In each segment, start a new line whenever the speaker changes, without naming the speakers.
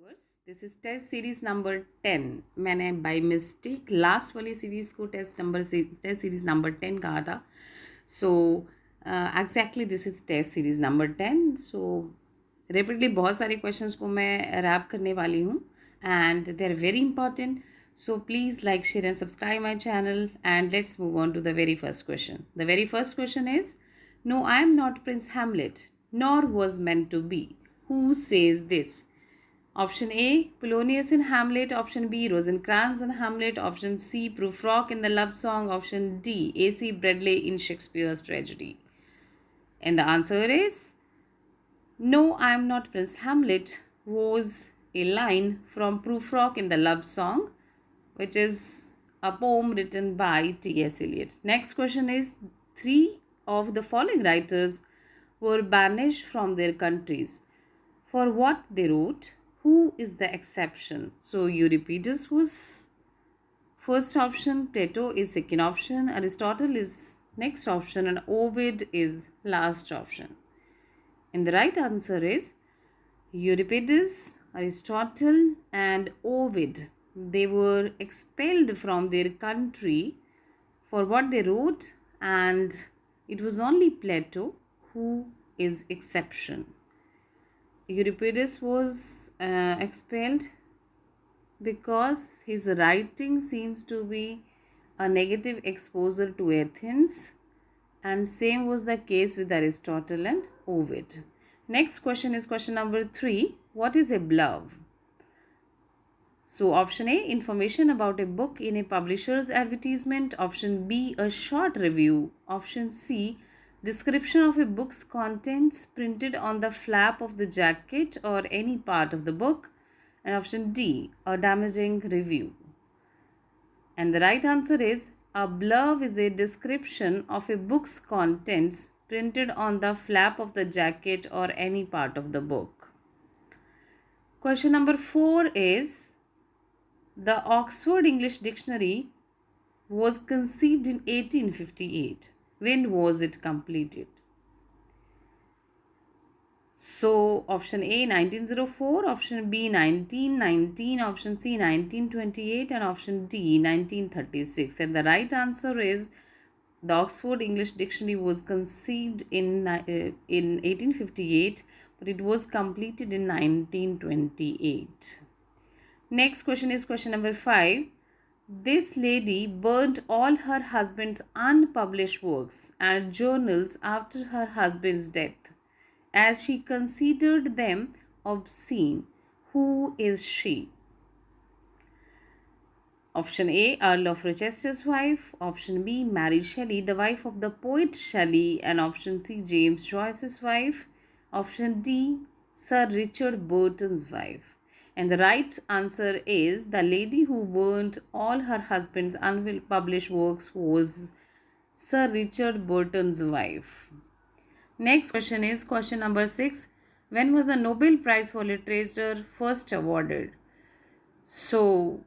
viewers, this is test series number 10. मैंने by mistake last वाली series को test series number 10 कहा था. So exactly this is test series number 10. So rapidly बहुत सारे questions को मैं रैप करने वाली हूँ and they are very important. So please like, share and subscribe my channel and let's move on to the very first question. The very first question is, no, I am not Prince Hamlet, nor was meant to be. Who says this? Option A, Polonius in Hamlet. Option B, Rosencrantz in Hamlet. Option C, Prufrock in the love song. Option D, A.C. Bradley in Shakespeare's tragedy. And the answer is, no, I am not Prince Hamlet was a line from Prufrock in the love song, which is a poem written by T.S. Eliot. Next question is, three of the following writers were banished from their countries for what they wrote. Who is the exception? So Euripides was first option, Plato is second option, Aristotle is next option, and Ovid is last option. And the right answer is Euripides, Aristotle, and Ovid. They were expelled from their country for what they wrote, and it was only Plato who is exception. Euripides was expelled because his writing seems to be a negative exposure to Athens, and same was the case with Aristotle and Ovid. Next question is question number 3. What is a blurb? So option A, information about a book in a publisher's advertisement. Option B, a short review. Option C, description of a book's contents printed on the flap of the jacket or any part of the book. And option D, a damaging review. And the right answer is, a blurb is a description of a book's contents printed on the flap of the jacket or any part of the book. Question number 4 is, the Oxford English Dictionary was conceived in 1858. When was it completed? So option A 1904, option B 1919, option C 1928, and option D 1936. And the right answer is, the Oxford English Dictionary was conceived in 1858, but it was completed in 1928. Next question is question number 5. This lady burnt all her husband's unpublished works and journals after her husband's death, as she considered them obscene. Who is she? Option A, Earl of Rochester's wife. Option B, Mary Shelley, the wife of the poet Shelley. And option C, James Joyce's wife. Option D, Sir Richard Burton's wife. And the right answer is, the lady who burnt all her husband's unpublished works was Sir Richard Burton's wife. Next question is question number 6. When was the Nobel Prize for Literature first awarded? So,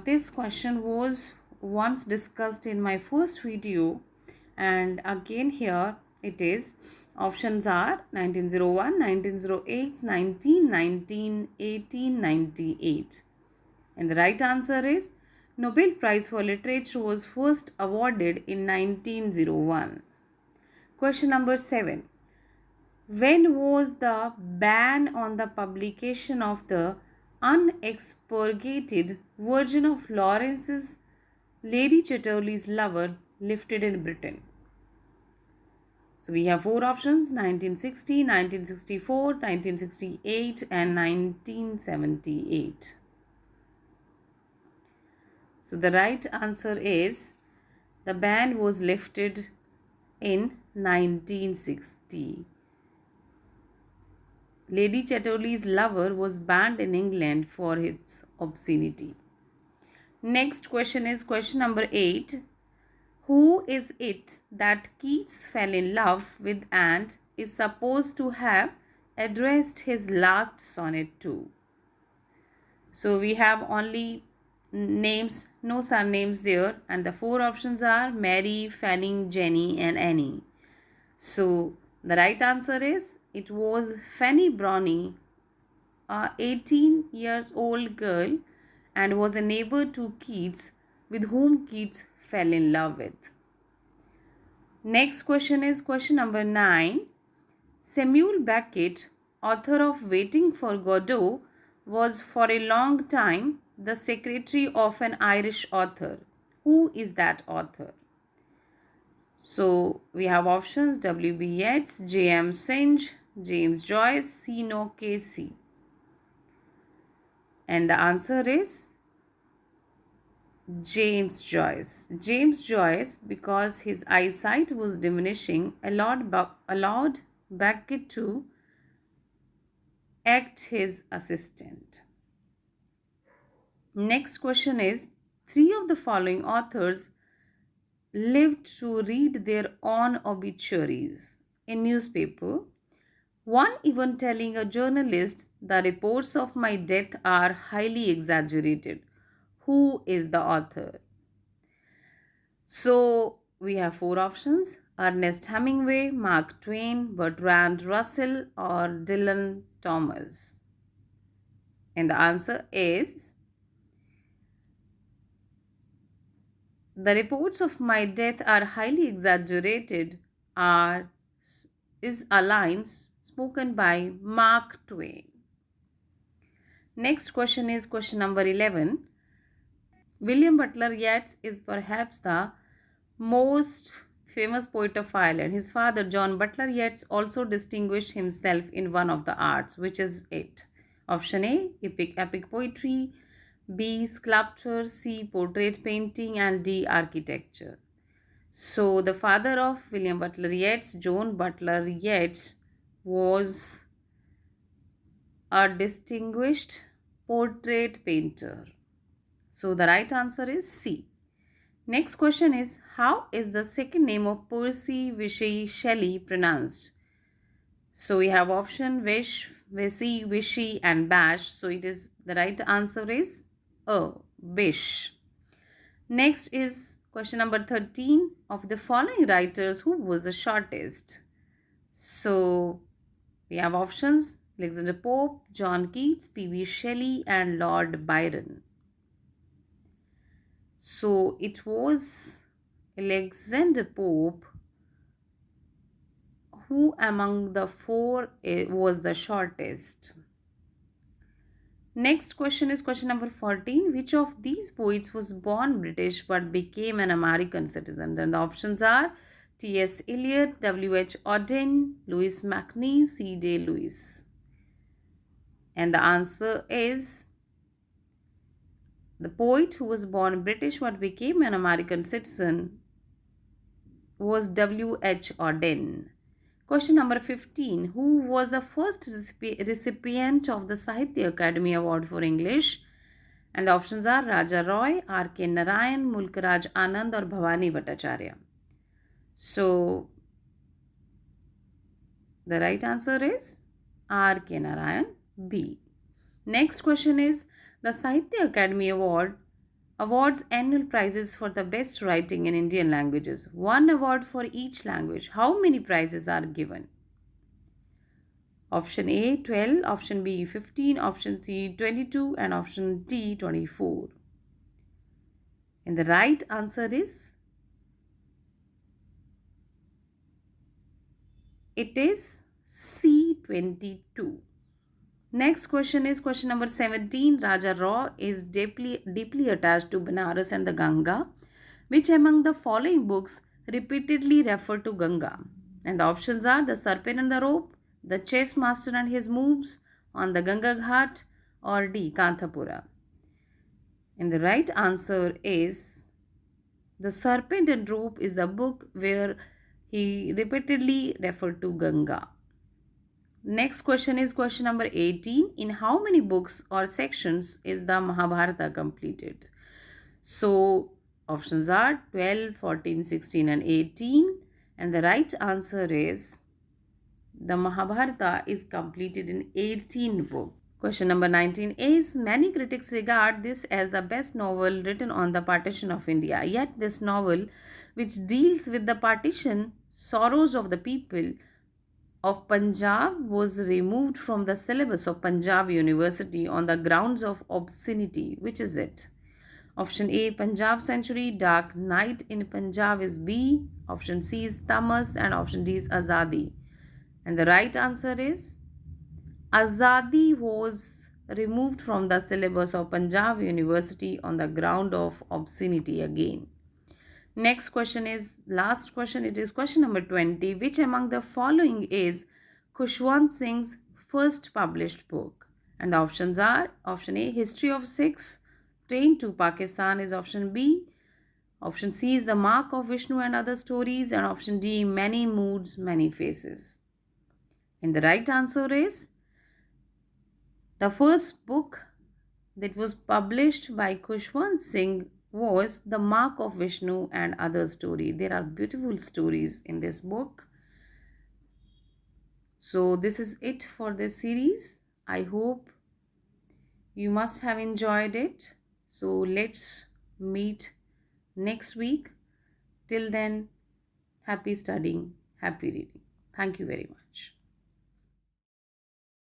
this question was once discussed in my first video, and again here it is. Options are 1901, 1908, 1919, 1898. And the right answer is, Nobel Prize for Literature was first awarded in 1901. Question number 7. When was the ban on the publication of the unexpurgated version of Lawrence's Lady Chatterley's Lover lifted in Britain? So we have 4 options: 1960, 1964, 1968, and 1978. So the right answer is, the ban was lifted in 1960. Lady Chatterley's Lover was banned in England for its obscenity. Next question is question number 8. Who is it that Keats fell in love with and is supposed to have addressed his last sonnet to? So we have only names, no surnames there, and the 4 options are Mary, Fanny, Jenny, and Annie. So the right answer is, it was Fanny Brawny a 18 years old girl and was a neighbor to Keats, with whom Keats fell in love with. Next question is question number 9. Samuel Beckett, author of Waiting for Godot, was for a long time the secretary of an Irish author. Who is that author? So we have options: W.B. Yeats, J.M. Synge, James Joyce, C. Casey. And the answer is James Joyce. James Joyce, because his eyesight was diminishing, allowed Beckett to act his assistant. Next question is, 3 of the following authors lived to read their own obituaries in newspaper. One even telling a journalist, "The reports of my death are highly exaggerated." Who is the author? So we have 4 options: Ernest Hemingway, Mark Twain, Bertrand Russell, or Dylan Thomas. And the answer is, "The reports of my death are highly exaggerated" is a line spoken by Mark Twain. Next question is question number 11. William Butler Yeats is perhaps the most famous poet of Ireland. His father, John Butler Yeats, also distinguished himself in one of the arts. Which is it? Option A, epic poetry, B, sculpture, C, portrait painting, and D, architecture. So the father of William Butler Yeats, John Butler Yeats, was a distinguished portrait painter. So the right answer is C. Next question is, how is the second name of Percy Bysshe Shelley pronounced? So we have option Wish, Wishy, Wishy, and Bash. So the right answer is Bish. Next is question number 13. Of the following writers, who was the shortest? So we have options: Alexander Pope, John Keats, P.B. Shelley, and Lord Byron. So it was Alexander Pope who among the 4 was the shortest. Next question is question number 14. Which of these poets was born British but became an American citizen? Then the options are T.S. Eliot, W.H. Auden, Louis MacNeice, C.D. Lewis. And the answer is, the poet who was born British but became an American citizen was W.H. Auden. Question number 15. Who was the first recipient of the Sahitya Academy Award for English? And the options are Raja Roy, R.K. Narayan, Mulk Raj Anand, or Bhavani Bhattacharya. So the right answer is R.K. Narayan, B. Next question is, the Sahitya Academy awards annual prizes for the best writing in Indian languages. 1 award for each language. How many prizes are given? Option A, 12, option B, 15, option C, 22, and option D, 24. And the right answer is, it is C, 22. Next question is question number 17. Raja Roy is deeply attached to Banaras and the Ganga. Which among the following books repeatedly refer to Ganga? And the options are The Serpent and the Rope, The Chess Master and His Moves, On the Ganga Ghat, or D, Kanthapura. And the right answer is, The Serpent and Rope is the book where he repeatedly referred to Ganga. Next question is question number 18. In how many books or sections is the Mahabharata completed? So options are 12, 14, 16, and 18. And the right answer is, the Mahabharata is completed in 18 books. Question number 19 is, many critics regard this as the best novel written on the partition of India. Yet this novel, which deals with the partition, sorrows of the people, of Punjab was removed from the syllabus of Punjab University on the grounds of obscenity? Which is it? Option A, Punjab Century, Dark Night in Punjab is B. Option C is Tamas, and option D is Azadi. And the right answer is Azadi was removed from the syllabus of Punjab University on the ground of obscenity again. Next question is last question. It is question number 20. Which among the following is Khushwant Singh's first published book? And the options are option A, History of Sikhs, Train to Pakistan is option B. Option C is The Mark of Vishnu and Other Stories, and option D, Many Moods, Many Faces. And the right answer is the first book that was published by Khushwant Singh was The Mark of Vishnu and Other Story. There are beautiful stories in this book. So this is it for this series. I hope you must have enjoyed it. So let's meet next week. Till then, happy studying, happy reading. Thank you very much.